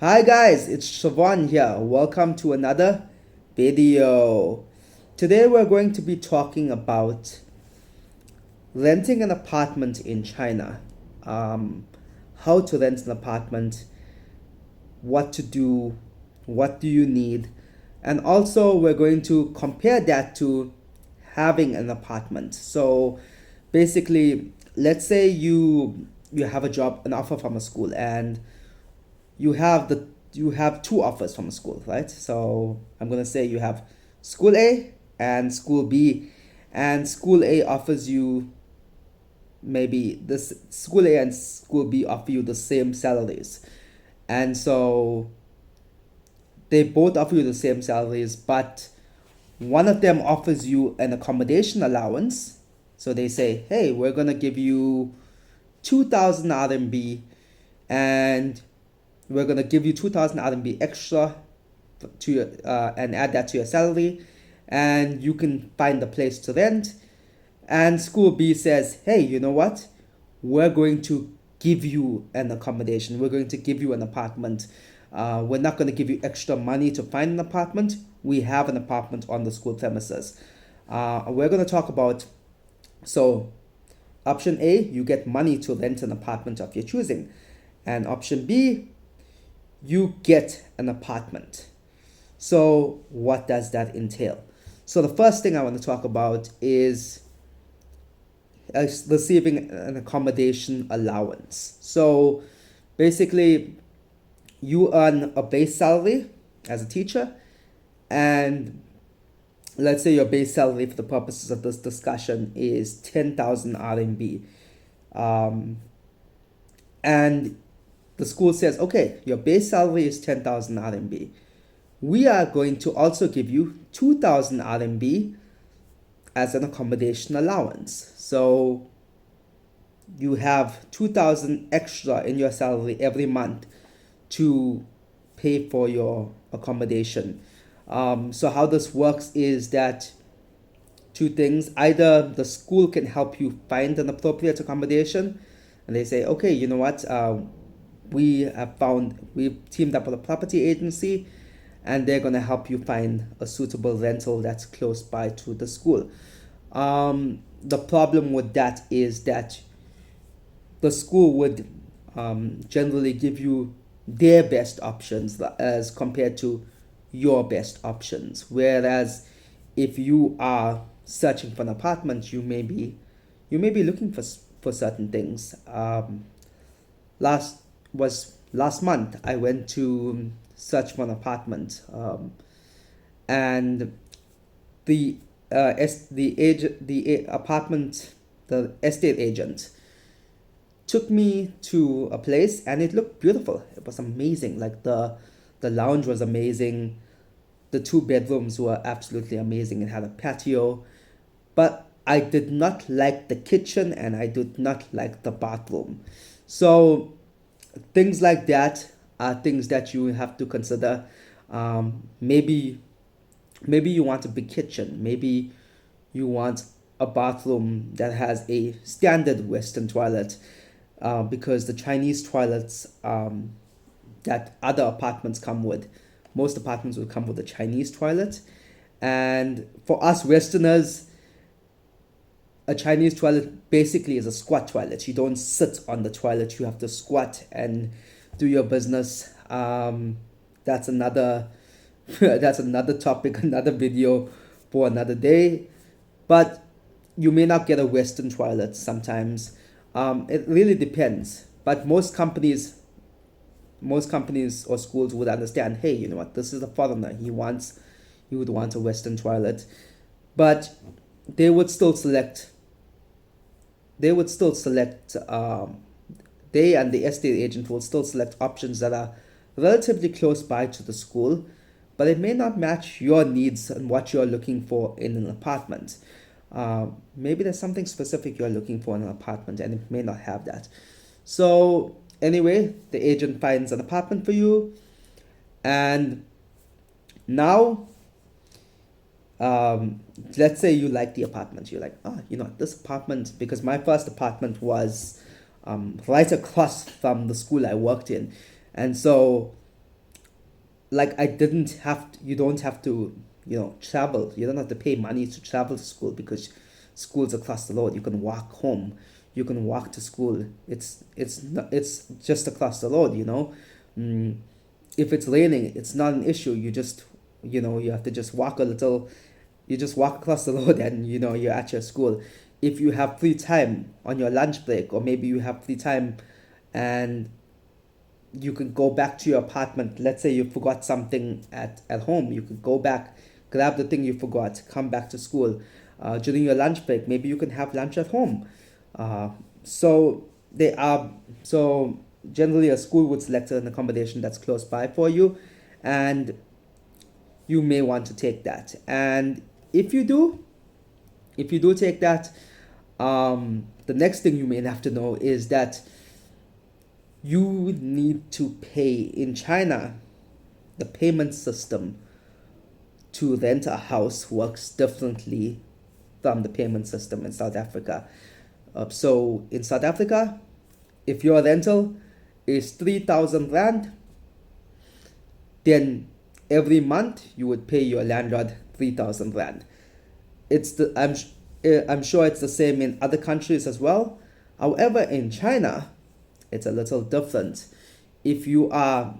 Hi guys, it's Siobhan here. Welcome to another video. Today we're going to be talking about renting an apartment in China. Um, how to rent an apartment, what to do, what do you need, and also we're going to compare that to having an apartment. So basically, let's say you have a job, an offer from a school, and you have two offers from a school, right? So I'm gonna say you have school A and school B, and school A offers you maybe this school A and school B offer you the same salaries, and so they both offer you the same salaries, but one of them offers you an accommodation allowance. So they say, hey, we're gonna give you 2,000 RMB, and we're gonna give you 2,000 RMB extra to your and add that to your salary, and you can find a place to rent. And school B says, hey, you know what? We're going to give you an accommodation. We're going to give you an apartment. We're not going to give you extra money to find an apartment. We have an apartment on the school premises. We're going to talk about so option A, you get money to rent an apartment of your choosing, and option B, you get an apartment. So, what does that entail? So, the first thing I want to talk about is receiving an accommodation allowance. So, basically, you earn a base salary as a teacher, and let's say your base salary for the purposes of this discussion is 10,000 RMB. Um, and the school says, okay, your base salary is 10,000 RMB. We are going to also give you 2,000 RMB as an accommodation allowance. So you have 2,000 extra in your salary every month to pay for your accommodation. So how this works is that two things: either the school can help you find an appropriate accommodation, and they say, okay, you know what, we've teamed up with a property agency, and they're going to help you find a suitable rental that's close by to the school. The problem with that is that the school would generally give you their best options as compared to your best options. Whereas if you are searching for an apartment, you may be looking for certain things. Last month I went to search for an apartment, and the apartment, the estate agent took me to a place, and it looked beautiful. It was amazing. Like the lounge was amazing. The two bedrooms were absolutely amazing. It had a patio, but I did not like the kitchen, and I did not like the bathroom. So things like that are things that you have to consider. Maybe you want a big kitchen. Maybe you want a bathroom that has a standard Western toilet, because the Chinese toilets that other apartments come with, most apartments will come with a Chinese toilet. And for us Westerners, a Chinese toilet basically is a squat toilet. You don't sit on the toilet, you have to squat and do your business. That's another that's another topic, another video for another day. But you may not get a Western toilet sometimes. It really depends. But most companies or schools would understand, hey, you know what, this is a foreigner. He would want a Western toilet. But they would still select they would still select they and the estate agent will still select options that are relatively close by to the school, but it may not match your needs and what you're looking for in an apartment. Maybe there's something specific you're looking for in an apartment, and it may not have that. So anyway, the agent finds an apartment for you, and now, um, let's say you like the apartment. You're like, oh, you know, this apartment, because my first apartment was right across from the school I worked in. And so like I didn't have to, you don't have to, travel. You don't have to pay money to travel to school because school's across the road. You can walk home. You can walk to school. It's just across the road, Mm, if it's raining, it's not an issue. You have to just walk a little. You just walk across the road and you're at your school. If you have free time on your lunch break, or maybe you have free time and you can go back to your apartment. Let's say you forgot something at home. You could go back, grab the thing you forgot, come back to school. During your lunch break, maybe you can have lunch at home. Uh, so they are so generally a school would select an accommodation that's close by for you, and you may want to take that. And if you do, if you do take that, the next thing you may have to know is that you need to pay in China. The payment system to rent a house works differently from the payment system in South Africa. So in South Africa, if your rental is 3,000 rand, then every month you would pay your landlord 3,000 rand. I'm sure it's the same in other countries as well. However, in China, it's a little different. If you are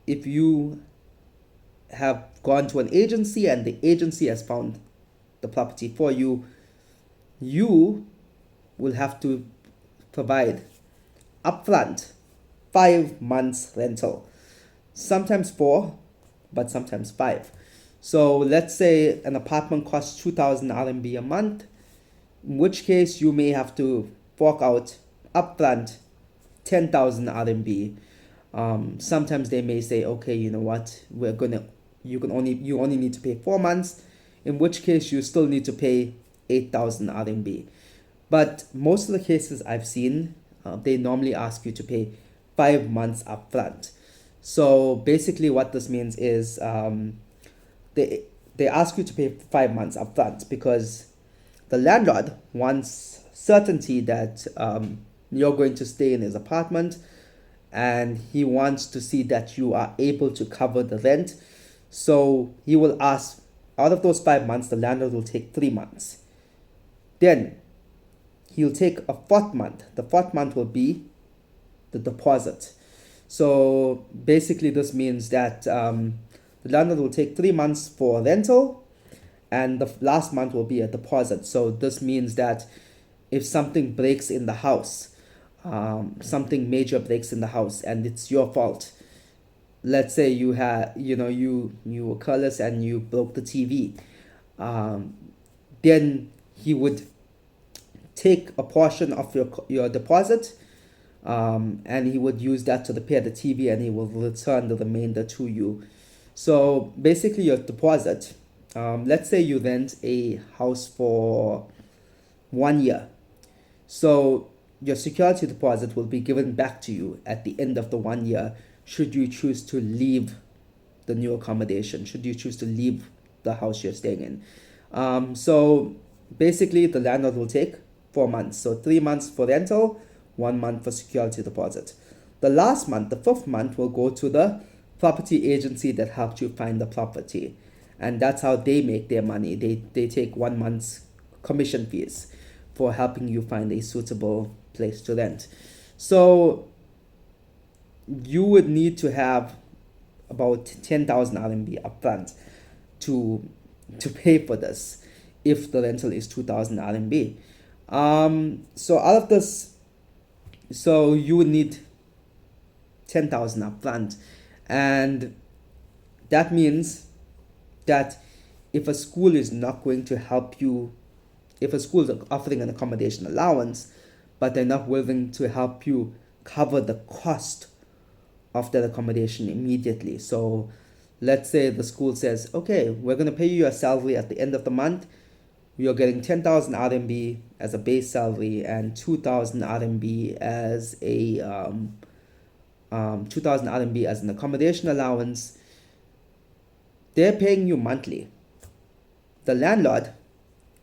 if you have gone to an agency and the agency has found the property for you, you will have to provide upfront 5 months rental, sometimes four, but sometimes five. So let's say an apartment costs 2,000 RMB a month, in which case you may have to fork out upfront 10,000 RMB. Sometimes they may say, okay, you know what, you only need to pay 4 months, in which case you still need to pay 8,000 RMB. But most of the cases I've seen, they normally ask you to pay 5 months upfront. So basically, what this means is they they ask you to pay 5 months upfront because the landlord wants certainty that you're going to stay in his apartment, and he wants to see that you are able to cover the rent. So he will ask, out of those 5 months, the landlord will take 3 months. Then he'll take a fourth month. The fourth month will be the deposit. So basically, this means that the landlord will take 3 months for rental, and the last month will be a deposit. So this means that if something breaks in the house, something major breaks in the house, and it's your fault. Let's say you had, you were careless and you broke the TV. Um, then he would take a portion of your deposit, and he would use that to repair the TV, and he will return the remainder to you. So basically, your deposit. Let's say you rent a house for 1 year. So your security deposit will be given back to you at the end of the 1 year should you choose to leave the new accommodation, should you choose to leave the house you're staying in. So basically, the landlord will take 4 months. So 3 months for rental, 1 month for security deposit. The last month, the fifth month, will go to the property agency that helped you find the property. And that's how they make their money. They take 1 month's commission fees for helping you find a suitable place to rent. So you would need to have about 10,000 RMB upfront to pay for this if the rental is 2,000 RMB. So out of this, so you would need 10,000 upfront, and that means that if a school is not going to help you, if a school is offering an accommodation allowance, but they're not willing to help you cover the cost of that accommodation immediately. So let's say the school says, okay, we're going to pay you your salary at the end of the month. You're getting 10,000 RMB as a base salary and 2,000 RMB as a 2,000 RMB as an accommodation allowance. They're paying you monthly. The landlord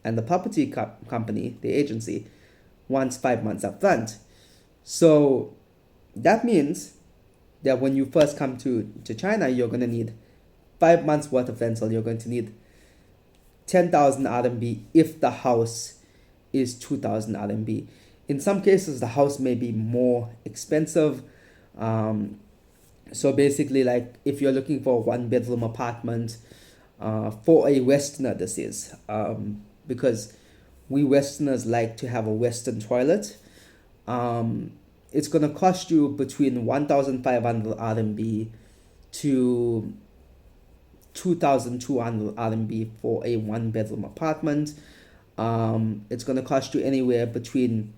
and the property company, the agency, wants 5 months up front. So that means that when you first come to China, you're going to need 5 months worth of rental. You're going to need 10,000 RMB if the house is 2,000 RMB. In some cases, the house may be more expensive. Um, so basically, like if you're looking for a one bedroom apartment, for a Westerner, this is because we Westerners like to have a Western toilet. Um, it's gonna cost you between 1,500 RMB to 2,200 RMB for a one bedroom apartment. It's gonna cost you anywhere between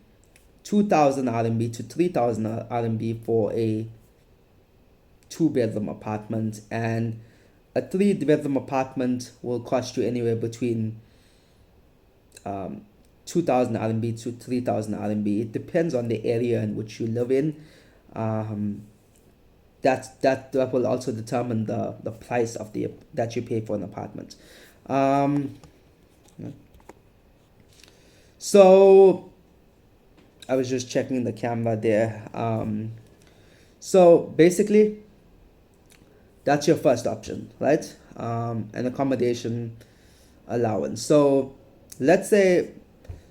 2,000 RMB to 3,000 RMB for a two bedroom apartment, and a three bedroom apartment will cost you anywhere between um, 2,000 RMB to 3,000 RMB. It depends on the area in which you live in. Um, that will also determine the price of the that you pay for an apartment. Um, so I was just checking the camera there. So basically, that's your first option, right? An accommodation allowance. So let's say,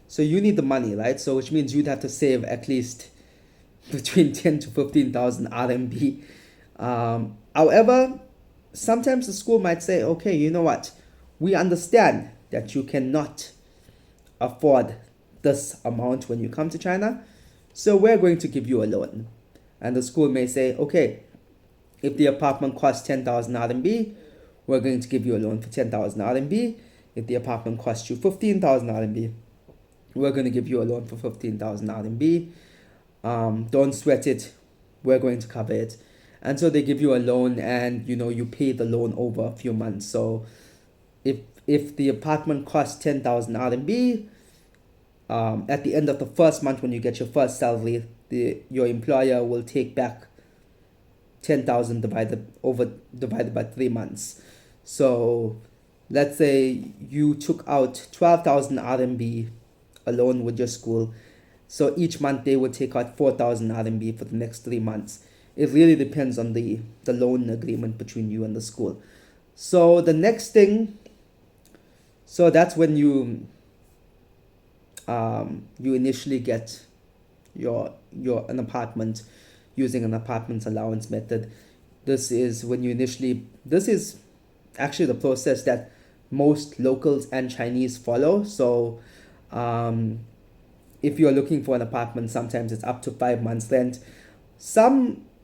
so you need the money, right? So which means you'd have to save at least between 10 to 15,000 RMB. However, sometimes the school might say, okay, you know what? We understand that you cannot afford this amount when you come to China, so we're going to give you a loan. And the school may say, okay, if the apartment costs 10,000 RMB, we're going to give you a loan for 10,000 RMB. If the apartment costs you 15,000 RMB, we're going to give you a loan for 15,000 RMB. Don't sweat it. We're going to cover it. And so they give you a loan, and you pay the loan over a few months. So if the apartment costs 10,000 RMB, at the end of the first month when you get your first salary, your employer will take back 10,000 divided by 3 months. So let's say you took out 12,000 RMB alone with your school. So each month they would take out 4,000 RMB for the next 3 months. It really depends on the loan agreement between you and the school. So the next thing, so that's when you initially get your an apartment using an apartment allowance method. This is actually the process that most locals and Chinese follow. So if you're looking for an apartment, sometimes it's up to 5 months rent.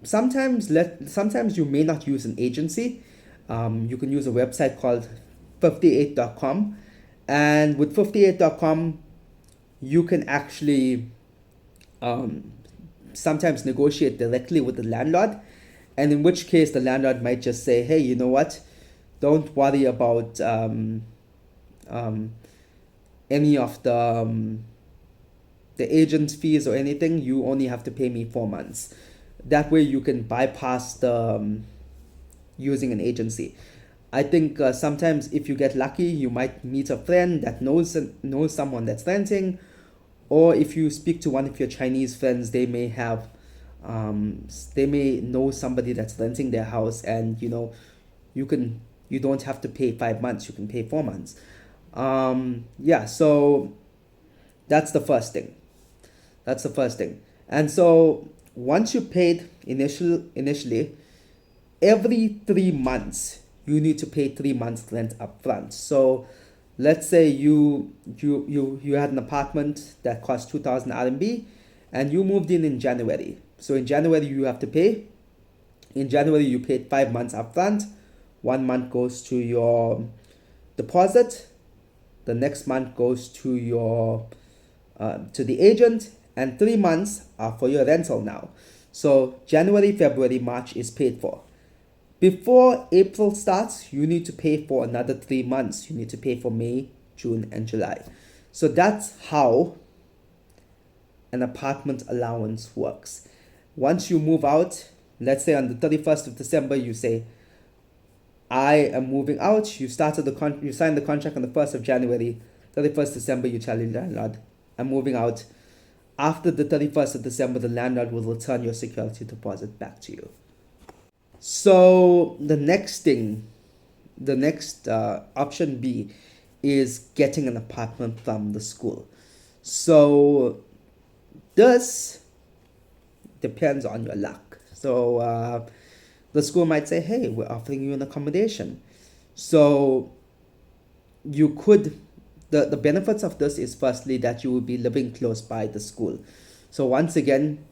Sometimes you may not use an agency. You can use a website called 58.com, and with 58.com you can actually sometimes negotiate directly with the landlord, and in which case the landlord might just say, hey, you know what, don't worry about any of the agent fees or anything. You only have to pay me 4 months. That way you can bypass the using an agency. I think sometimes if you get lucky, you might meet a friend that knows someone that's renting, or if you speak to one of your Chinese friends, they may know somebody that's renting their house, and you don't have to pay 5 months. You can pay 4 months. Yeah. So that's the first thing. And so once you paid initially, every 3 months you need to pay 3 months rent up front. So let's say you had an apartment that cost 2,000 RMB, and you moved in January. So in January you have to pay. In January you paid 5 months up front. 1 month goes to your deposit. The next month goes to to the agent, and 3 months are for your rental now. So January, February, March is paid for. Before April starts, you need to pay for another 3 months. You need to pay for May, June, and July. So that's how an apartment allowance works. Once you move out, let's say on the 31st of December, you say, I am moving out. You signed the contract on the 1st of January. 31st December, you tell your landlord, I'm moving out. After the 31st of December, the landlord will return your security deposit back to you. So the next option B is getting an apartment from the school. So this depends on your luck. So the school might say, hey, we're offering you an accommodation. So you could, the benefits of this is firstly that you will be living close by the school. So once again,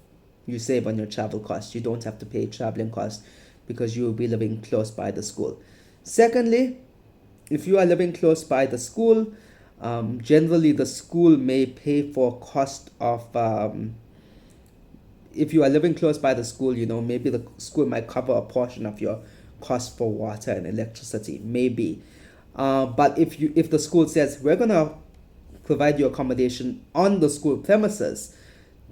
you save on your travel costs. You don't have to pay traveling costs because you will be living close by the school. Secondly, if you are living close by the school, generally the school may pay for cost of if you are living close by the school, maybe the school might cover a portion of your cost for water and electricity, maybe. But if the school says we're gonna provide you accommodation on the school premises,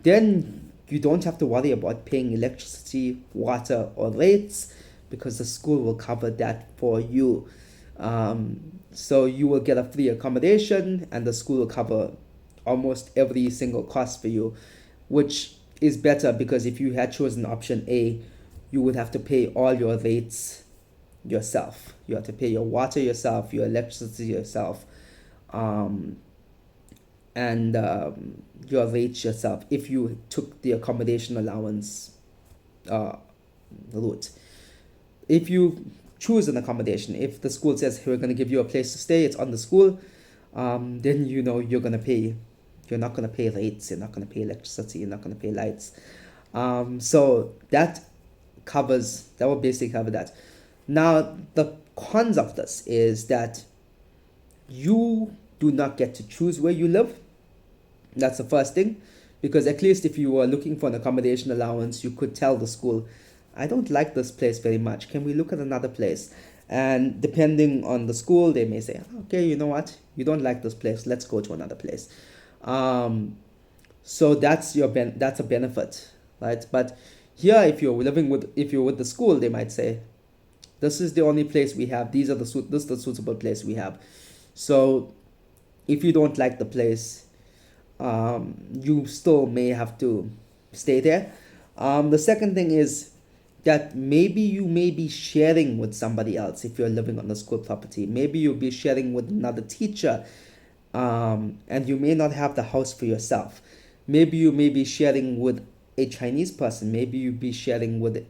then you don't have to worry about paying electricity, water, or rates because the school will cover that for you. So you will get a free accommodation, and the school will cover almost every single cost for you, which is better because if you had chosen option A, you would have to pay all your rates yourself. You have to pay your water yourself, your electricity yourself, um, and your rates yourself if you took the accommodation allowance uh, route. If you choose an accommodation, if the school says, hey, we're going to give you a place to stay, it's on the school, then you're going to pay. You're not going to pay rates, you're not going to pay electricity, you're not going to pay lights. So that will basically cover that. Now, the cons of this is that you do not get to choose where you live. That's the first thing, because at least if you were looking for an accommodation allowance, you could tell the school, I don't like this place very much. Can we look at another place? And depending on the school, they may say, okay, you know what? You don't like this place. Let's go to another place. Um, so that's a benefit, right? But here, if you're with the school, they might say, this is the only place we have. This is the suitable place we have. So if you don't like the place, you still may have to stay there. The second thing is that maybe you may be sharing with somebody else if you're living on the school property. Maybe you'll be sharing with another teacher, and you may not have the house for yourself. Maybe you may be sharing with a Chinese person. Maybe you'll be sharing with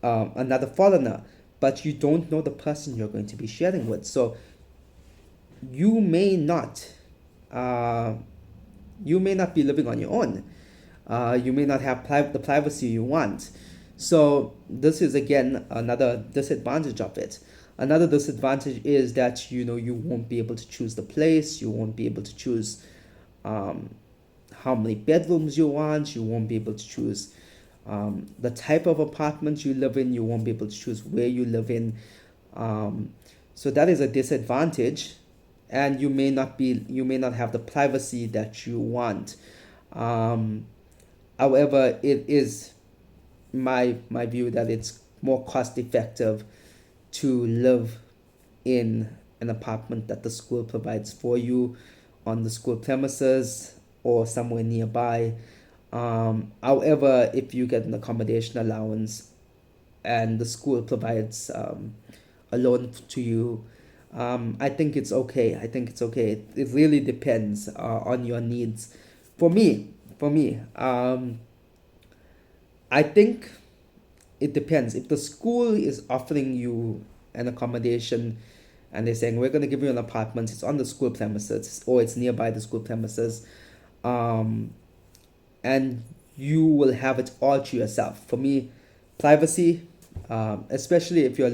another foreigner, but you don't know the person you're going to be sharing with. So you may not uh, you may not be living on your own. You may not have the privacy you want. So this is again another disadvantage of it. Another disadvantage is that you won't be able to choose the place. You won't be able to choose um, how many bedrooms you want. You won't be able to choose the type of apartment you live in. You won't be able to choose where you live in. Um, so that is a disadvantage, and you may not have the privacy that you want. Um, However, it is my view that it's more cost effective to live in an apartment that the school provides for you on the school premises or somewhere nearby. However, if you get an accommodation allowance and the school provides a loan to you, I think it's okay. I think it's okay. It really depends on your needs. For me, I think it depends. If the school is offering you an accommodation and they're saying we're going to give you an apartment, it's on the school premises or it's nearby the school premises, um, and you will have it all to yourself. For me, privacy, especially if you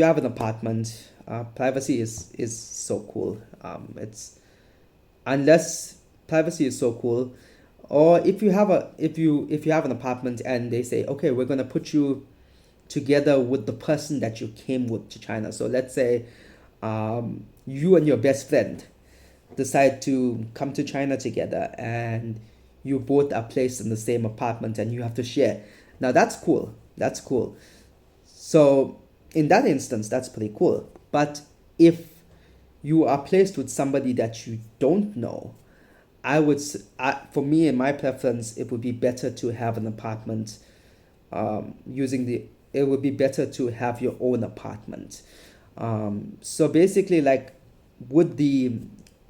have an apartment, privacy is so cool. It's unless privacy is so cool, or if you have an apartment and they say, okay, we're gonna put you together with the person that you came with to China. So let's say you and your best friend decide to come to China together, and you both are placed in the same apartment and you have to share. Now that's cool. That's cool. So in that instance, that's pretty cool. But if you are placed with somebody that you don't know, for me and my preference, it would be better to have an apartment using the, it would be better to have your own apartment. So basically, like, with the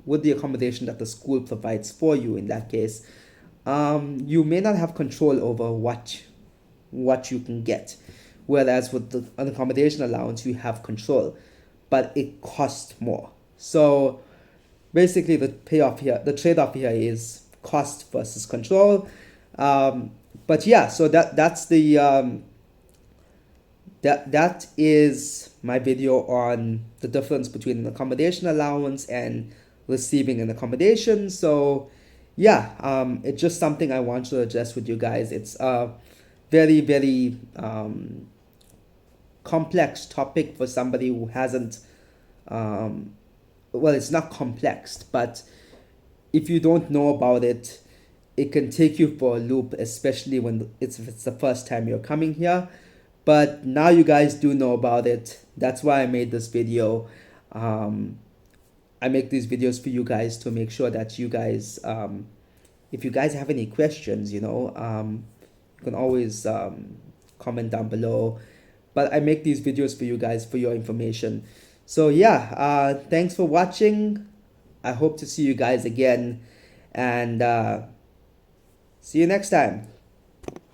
with the accommodation that the school provides for you in that case, you may not have control over what you can get. Whereas with the an accommodation allowance, you have control, but it costs more. So basically, the trade-off here is cost versus control. But yeah, so that is my video on the difference between an accommodation allowance and receiving an accommodation. So yeah, it's just something I want to address with you guys. It's a very, very complex topic for somebody who hasn't, um, well, it's not complex, but if you don't know about it, it can take you for a loop, especially when if it's the first time you're coming here. But now you guys do know about it. That's why I made this video. Um, I make these videos for you guys to make sure that you guys, if you guys have any questions, you can always comment down below. But I make these videos for you guys for your information. So yeah, thanks for watching. I hope to see you guys again, and see you next time.